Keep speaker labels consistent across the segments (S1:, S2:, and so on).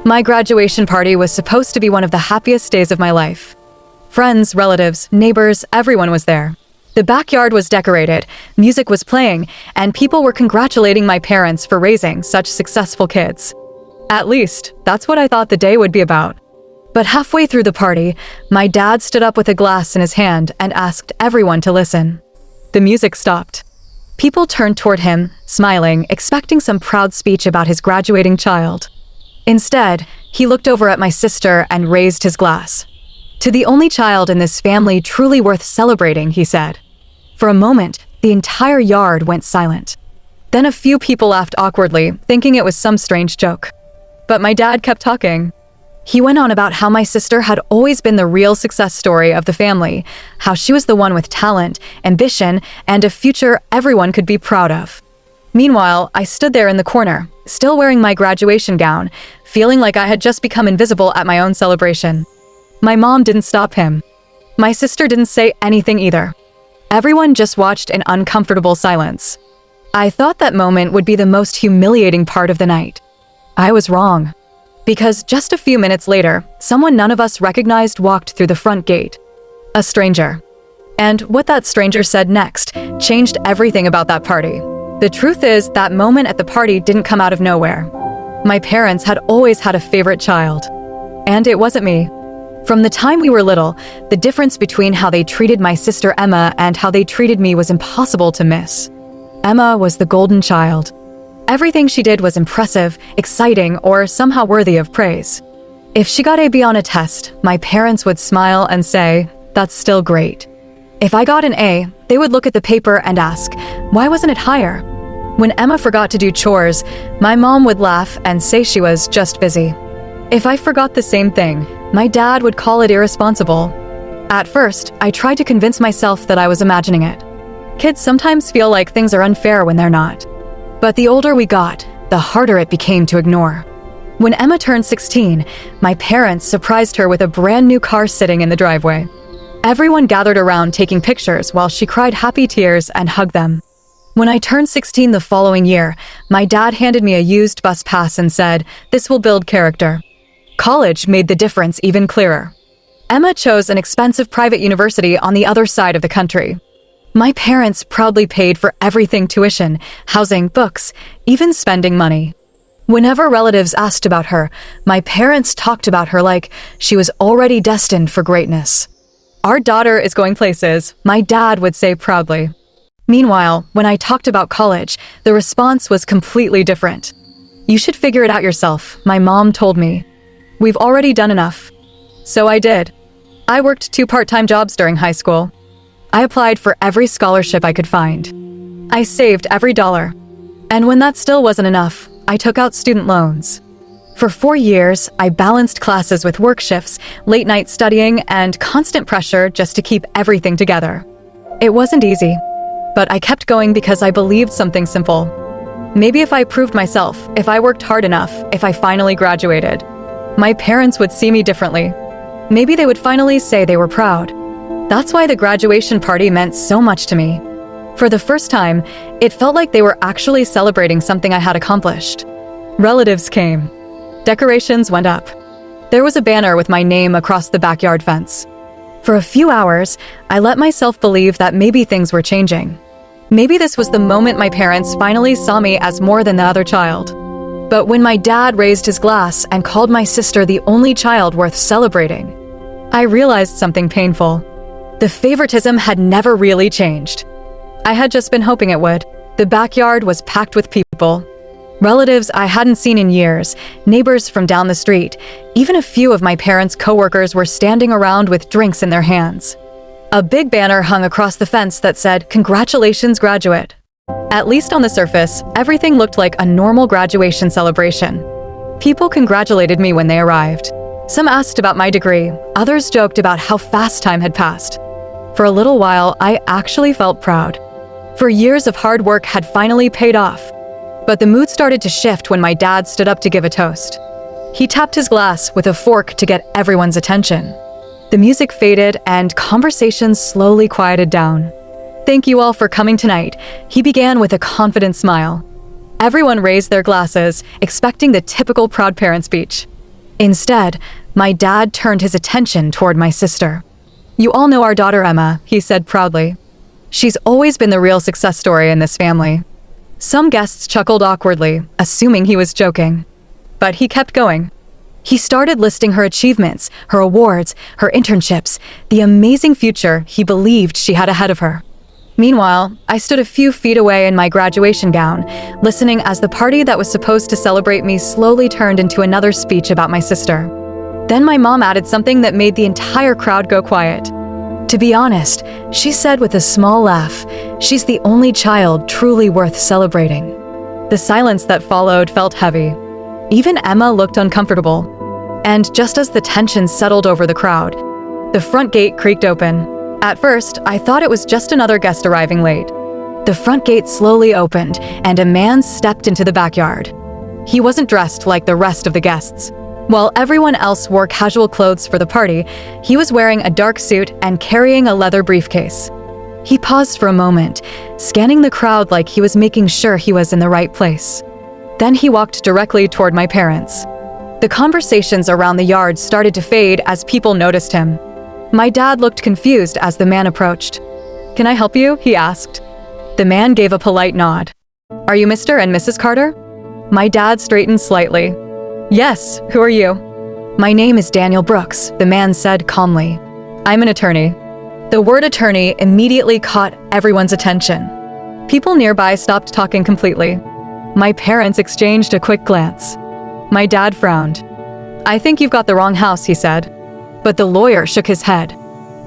S1: My graduation party was supposed to be one of the happiest days of my life. Friends, relatives, neighbors, everyone was there. The backyard was decorated, music was playing, and people were congratulating my parents for raising such successful kids. At least, that's what I thought the day would be about. But halfway through the party, my dad stood up with a glass in his hand and asked everyone to listen. The music stopped. People turned toward him, smiling, expecting some proud speech about his graduating child. Instead, he looked over at my sister and raised his glass. "To the only child in this family truly worth celebrating," he said. For a moment, the entire yard went silent. Then a few people laughed awkwardly, thinking it was some strange joke. But my dad kept talking. He went on about how my sister had always been the real success story of the family, how she was the one with talent, ambition, and a future everyone could be proud of. Meanwhile, I stood there in the corner, still wearing my graduation gown, feeling like I had just become invisible at my own celebration. My mom didn't stop him. My sister didn't say anything either. Everyone just watched in uncomfortable silence. I thought that moment would be the most humiliating part of the night. I was wrong. Because just a few minutes later, someone none of us recognized walked through the front gate. A stranger. And what that stranger said next changed everything about that party. The truth is, that moment at the party didn't come out of nowhere. My parents had always had a favorite child. And it wasn't me. From the time we were little, the difference between how they treated my sister Emma and how they treated me was impossible to miss. Emma was the golden child. Everything she did was impressive, exciting, or somehow worthy of praise. If she got a B on a test, my parents would smile and say, "That's still great." If I got an A, they would look at the paper and ask, "Why wasn't it higher?" When Emma forgot to do chores, my mom would laugh and say she was just busy. If I forgot the same thing, my dad would call it irresponsible. At first, I tried to convince myself that I was imagining it. Kids sometimes feel like things are unfair when they're not. But the older we got, the harder it became to ignore. When Emma turned 16, my parents surprised her with a brand new car sitting in the driveway. Everyone gathered around taking pictures while she cried happy tears and hugged them. When I turned 16 the following year, my dad handed me a used bus pass and said, "This will build character." College made the difference even clearer. Emma chose an expensive private university on the other side of the country. My parents proudly paid for everything: tuition, housing, books, even spending money. Whenever relatives asked about her, my parents talked about her like she was already destined for greatness. "Our daughter is going places," my dad would say proudly. Meanwhile, when I talked about college, the response was completely different. "You should figure it out yourself," my mom told me. "We've already done enough." So I did. I worked 2 part-time jobs during high school. I applied for every scholarship I could find. I saved every dollar. And when that still wasn't enough, I took out student loans. For 4 years, I balanced classes with work shifts, late-night studying, and constant pressure just to keep everything together. It wasn't easy, but I kept going because I believed something simple. Maybe if I proved myself, if I worked hard enough, if I finally graduated, my parents would see me differently. Maybe they would finally say they were proud. That's why the graduation party meant so much to me. For the first time, it felt like they were actually celebrating something I had accomplished. Relatives came. Decorations went up. There was a banner with my name across the backyard fence. For a few hours, I let myself believe that maybe things were changing. Maybe this was the moment my parents finally saw me as more than the other child. But when my dad raised his glass and called my sister the only child worth celebrating, I realized something painful. The favoritism had never really changed. I had just been hoping it would. The backyard was packed with people. Relatives I hadn't seen in years, neighbors from down the street, even a few of my parents' coworkers were standing around with drinks in their hands. A big banner hung across the fence that said, "Congratulations, graduate." At least on the surface, everything looked like a normal graduation celebration. People congratulated me when they arrived. Some asked about my degree, others joked about how fast time had passed. For a little while, I actually felt proud. For years of hard work had finally paid off. But the mood started to shift when my dad stood up to give a toast. He tapped his glass with a fork to get everyone's attention. The music faded and conversations slowly quieted down. "Thank you all for coming tonight," he began with a confident smile. Everyone raised their glasses, expecting the typical proud parent speech. Instead, my dad turned his attention toward my sister. "You all know our daughter Emma," he said proudly. "She's always been the real success story in this family." Some guests chuckled awkwardly, assuming he was joking. But he kept going. He started listing her achievements, her awards, her internships, the amazing future he believed she had ahead of her. Meanwhile, I stood a few feet away in my graduation gown, listening as the party that was supposed to celebrate me slowly turned into another speech about my sister. Then my mom added something that made the entire crowd go quiet. "To be honest," she said with a small laugh, "she's the only child truly worth celebrating." The silence that followed felt heavy. Even Emma looked uncomfortable. And just as the tension settled over the crowd, the front gate creaked open. At first, I thought it was just another guest arriving late. The front gate slowly opened, and a man stepped into the backyard. He wasn't dressed like the rest of the guests. While everyone else wore casual clothes for the party, he was wearing a dark suit and carrying a leather briefcase. He paused for a moment, scanning the crowd like he was making sure he was in the right place. Then he walked directly toward my parents. The conversations around the yard started to fade as people noticed him. My dad looked confused as the man approached. "Can I help you?" he asked. The man gave a polite nod. "Are you Mr. and Mrs. Carter?" My dad straightened slightly. "Yes, who are you?" "My name is Daniel Brooks," the man said calmly. "I'm an attorney." The word attorney immediately caught everyone's attention. People nearby stopped talking completely. My parents exchanged a quick glance. My dad frowned. "I think you've got the wrong house," he said. But the lawyer shook his head.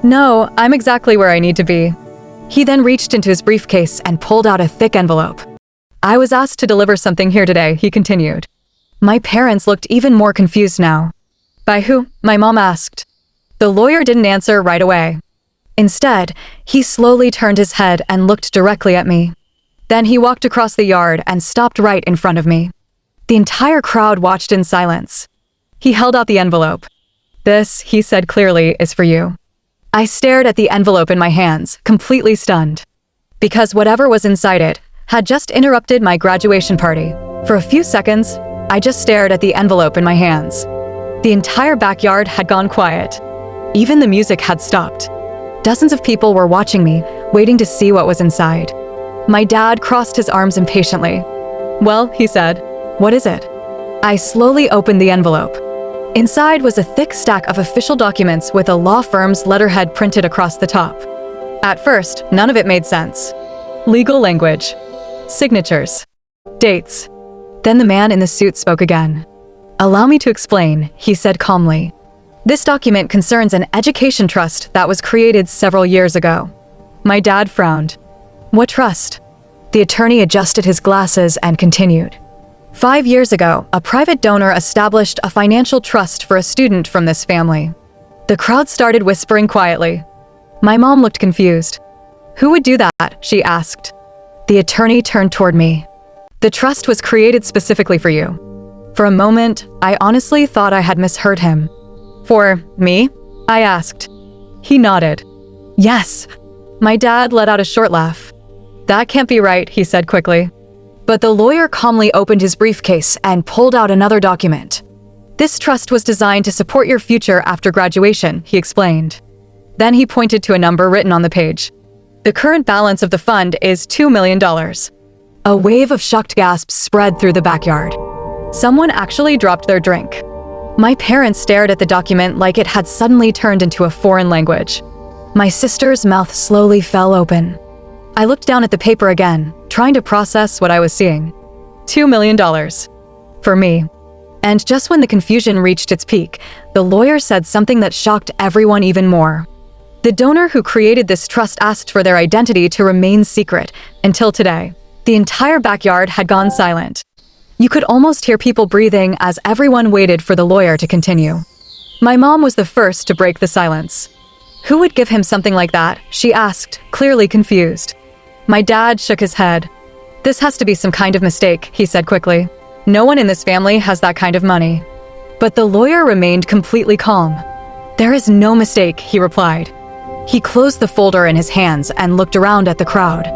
S1: "No, I'm exactly where I need to be." He then reached into his briefcase and pulled out a thick envelope. "I was asked to deliver something here today," he continued. My parents looked even more confused now. "By who?" my mom asked. The lawyer didn't answer right away. Instead, he slowly turned his head and looked directly at me. Then he walked across the yard and stopped right in front of me. The entire crowd watched in silence. He held out the envelope. "This," he said clearly, "is for you." I stared at the envelope in my hands, completely stunned. Because whatever was inside it had just interrupted my graduation party. For a few seconds, I just stared at the envelope in my hands. The entire backyard had gone quiet. Even the music had stopped. Dozens of people were watching me, waiting to see what was inside. My dad crossed his arms impatiently. "Well," he said, "what is it?" I slowly opened the envelope. Inside was a thick stack of official documents with a law firm's letterhead printed across the top. At first, none of it made sense. Legal language. Signatures. Dates. Then the man in the suit spoke again. "Allow me to explain," he said calmly. "This document concerns an education trust that was created several years ago." My dad frowned. "What trust?" The attorney adjusted his glasses and continued. 5 years ago, a private donor established a financial trust for a student from this family. The crowd started whispering quietly. My mom looked confused. "Who would do that?" she asked. The attorney turned toward me. "The trust was created specifically for you." For a moment, I honestly thought I had misheard him. "For me?" I asked. He nodded. "Yes." My dad let out a short laugh. "That can't be right," he said quickly. But the lawyer calmly opened his briefcase and pulled out another document. "This trust was designed to support your future after graduation," he explained. Then he pointed to a number written on the page. "The current balance of the fund is $2 million. A wave of shocked gasps spread through the backyard. Someone actually dropped their drink. My parents stared at the document like it had suddenly turned into a foreign language. My sister's mouth slowly fell open. I looked down at the paper again, trying to process what I was seeing. $2 million. For me. And just when the confusion reached its peak, the lawyer said something that shocked everyone even more. The donor who created this trust asked for their identity to remain secret until today. The entire backyard had gone silent. You could almost hear people breathing as everyone waited for the lawyer to continue. My mom was the first to break the silence. "Who would give him something like that?" she asked, clearly confused. My dad shook his head. "This has to be some kind of mistake," he said quickly. "No one in this family has that kind of money." But the lawyer remained completely calm. "There is no mistake," he replied. He closed the folder in his hands and looked around at the crowd.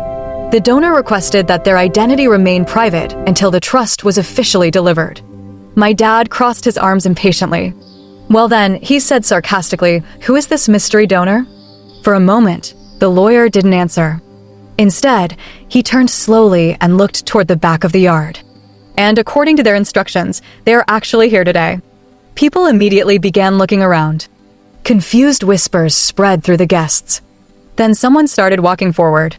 S1: The donor requested that their identity remain private until the trust was officially delivered. My dad crossed his arms impatiently. Well then, he said sarcastically, "Who is this mystery donor?" For a moment, the lawyer didn't answer. Instead, he turned slowly and looked toward the back of the yard. And according to their instructions, they are actually here today. People immediately began looking around. Confused whispers spread through the guests. Then someone started walking forward.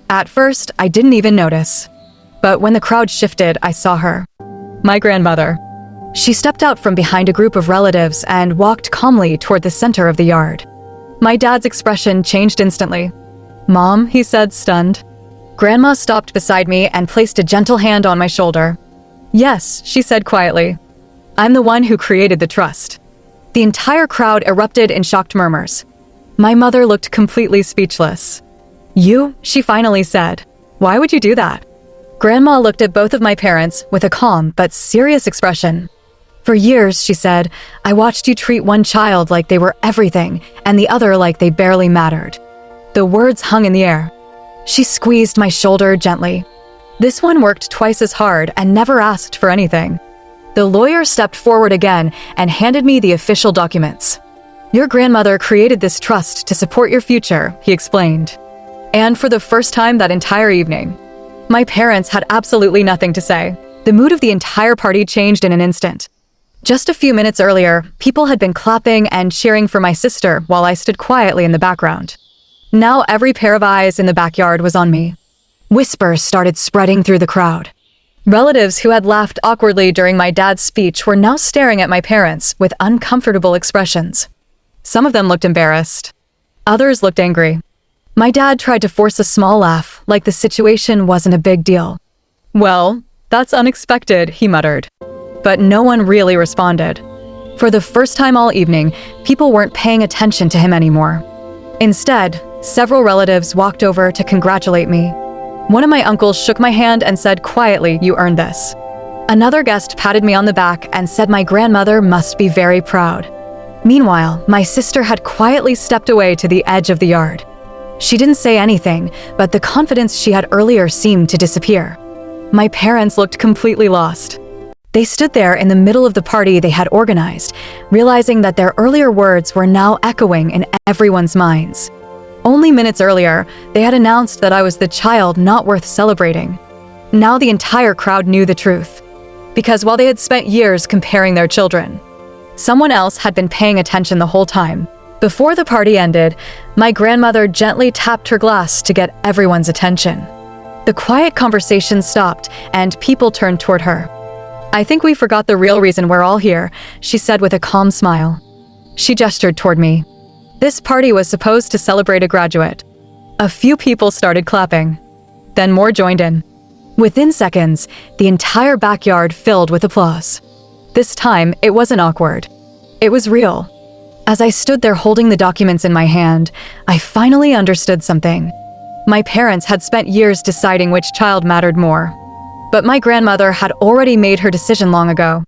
S1: At first, I didn't even notice. But when the crowd shifted, I saw her. My grandmother. She stepped out from behind a group of relatives and walked calmly toward the center of the yard. My dad's expression changed instantly. "Mom," he said, stunned. Grandma stopped beside me and placed a gentle hand on my shoulder. "Yes," she said quietly. "I'm the one who created the trust." The entire crowd erupted in shocked murmurs. My mother looked completely speechless. "You?" she finally said. "Why would you do that?" Grandma looked at both of my parents with a calm but serious expression. "For years," she said, "I watched you treat one child like they were everything and the other like they barely mattered." The words hung in the air. She squeezed my shoulder gently. "This one worked twice as hard and never asked for anything." The lawyer stepped forward again and handed me the official documents. "Your grandmother created this trust to support your future," he explained. And for the first time that entire evening, my parents had absolutely nothing to say. The mood of the entire party changed in an instant. Just a few minutes earlier, people had been clapping and cheering for my sister while I stood quietly in the background. Now every pair of eyes in the backyard was on me. Whispers started spreading through the crowd. Relatives who had laughed awkwardly during my dad's speech were now staring at my parents with uncomfortable expressions. Some of them looked embarrassed. Others looked angry. My dad tried to force a small laugh, like the situation wasn't a big deal. "Well, that's unexpected," he muttered. But no one really responded. For the first time all evening, people weren't paying attention to him anymore. Instead, several relatives walked over to congratulate me. One of my uncles shook my hand and said quietly, "You earned this." Another guest patted me on the back and said my grandmother must be very proud. Meanwhile, my sister had quietly stepped away to the edge of the yard. She didn't say anything, but the confidence she had earlier seemed to disappear. My parents looked completely lost. They stood there in the middle of the party they had organized, realizing that their earlier words were now echoing in everyone's minds. Only minutes earlier, they had announced that I was the child not worth celebrating. Now the entire crowd knew the truth. Because while they had spent years comparing their children, someone else had been paying attention the whole time. Before the party ended, my grandmother gently tapped her glass to get everyone's attention. The quiet conversation stopped, and people turned toward her. "I think we forgot the real reason we're all here," she said with a calm smile. She gestured toward me. This party was supposed to celebrate a graduate. A few people started clapping. Then more joined in. Within seconds, the entire backyard filled with applause. This time, it wasn't awkward. It was real. As I stood there holding the documents in my hand, I finally understood something. My parents had spent years deciding which child mattered more. But my grandmother had already made her decision long ago.